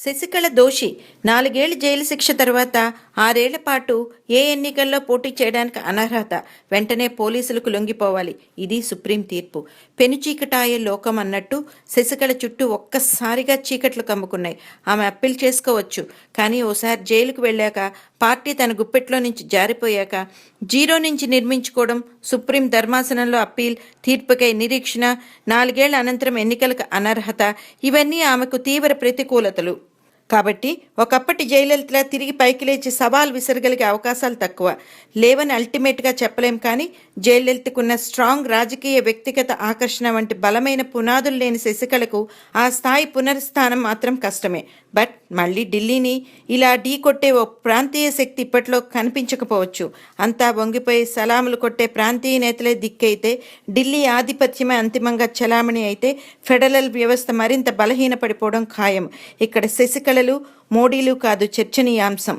శశికళ దోషి 4 ఏళ్ల జైలు శిక్ష తర్వాత 6 ఏళ్ల పాటు ఏ ఎన్నికల్లో పోటీ చేయడానికి అనర్హత. వెంటనే పోలీసులకు లొంగిపోవాలి. ఇది సుప్రీం తీర్పు. పెనుచీకటాయే లోకం అన్నట్టు శశికళ చుట్టూ ఒక్కసారిగా చీకట్లు కమ్ముకున్నాయి. ఆమె అప్పీల్ చేసుకోవచ్చు. కానీ ఓసారి జైలుకు వెళ్ళాక, పార్టీ తన గుప్పెట్లో నుంచి జారిపోయాక జీరో నుంచి నిర్మించుకోవడం, సుప్రీం ధర్మాసనంలో అప్పీల్, తీర్పుకై నిరీక్షణ, 4 ఏళ్ల అనంతరం ఎన్నికలకు అనర్హత, ఇవన్నీ ఆమెకు తీవ్ర ప్రతికూలతలు. కాబట్టి ఒకప్పటి జయలలితలా తిరిగి పైకి లేచి సవాల్ విసరగలిగే అవకాశాలు తక్కువ. లేవని అల్టిమేట్గా చెప్పలేం. కానీ జయలలితకున్న స్ట్రాంగ్ రాజకీయ వ్యక్తిగత ఆకర్షణ వంటి బలమైన పునాదులు లేని శశికళకు ఆ స్థాయి పునరుస్థానం మాత్రం కష్టమే. బట్ మళ్ళీ ఢిల్లీని ఇలా ఢీ కొట్టే ఓ ప్రాంతీయ శక్తి ఇప్పట్లో కనిపించకపోవచ్చు. అంతా వంగిపోయి సలాములు కొట్టే ప్రాంతీయ నేతలే దిక్కైతే, ఢిల్లీ ఆధిపత్యమే అంతిమంగా చలామణి అయితే ఫెడరల్ వ్యవస్థ మరింత బలహీనపడిపోవడం ఖాయం. ఇక్కడ శశికళలు, మోడీలు కాదు చర్చనీయాంశం.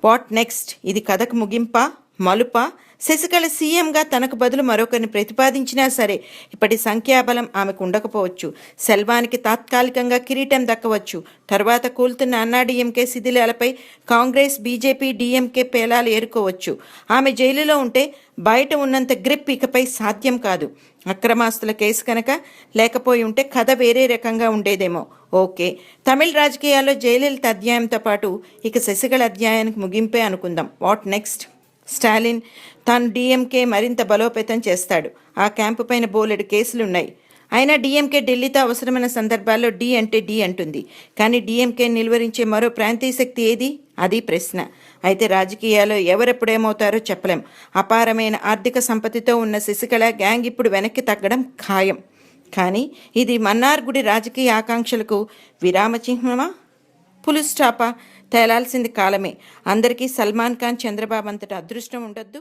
What next? ఇది కథకు ముగింపా, మలుపా? శశికళ సీఎంగా తనకు బదులు మరొకరిని ప్రతిపాదించినా సరే ఇప్పటి సంఖ్యాబలం ఆమెకు ఉండకపోవచ్చు. సెల్వానికి తాత్కాలికంగా కిరీటం దక్కవచ్చు. తర్వాత కూలుతున్న అన్నాడీఎంకే శిథిలాలపై కాంగ్రెస్, బీజేపీ, డీఎంకే పేలాలు ఏరుకోవచ్చు. ఆమె జైలులో ఉంటే బయట ఉన్నంత గ్రిప్ ఇకపై సాధ్యం కాదు. అక్రమాస్తుల కేసు కనుక లేకపోయి ఉంటే కథ వేరే రకంగా ఉండేదేమో. ఓకే, తమిళ రాజకీయాల్లో జయలలిత అధ్యాయంతో పాటు ఇక శశికళ అధ్యాయానికి ముగింపే అనుకుందాం. What next? స్టాలిన్ తాను డీఎంకే మరింత బలోపేతం చేస్తాడు. ఆ క్యాంపు పైన బోలెడు కేసులున్నాయి. అయినా డీఎంకే ఢిల్లీతో అవసరమైన సందర్భాల్లో డి అంటే డి అంటుంది. కానీ డీఎంకే నిలువరించే మరో ప్రాంతీయ శక్తి ఏది? అది ప్రశ్న. అయితే రాజకీయాల్లో ఎవరెప్పుడేమవుతారో చెప్పలేం. అపారమైన ఆర్థిక సంపత్తితో ఉన్న శశికళ గ్యాంగ్ ఇప్పుడు వెనక్కి తగ్గడం ఖాయం. కానీ ఇది మన్నార్గుడి రాజకీయ ఆకాంక్షలకు విరామచిహ్నమా, పులు స్టాపా తేలాల్సింది కాలమే. అందరికీ సల్మాన్ ఖాన్, చంద్రబాబు అంతటి అదృష్టం ఉండొద్దు.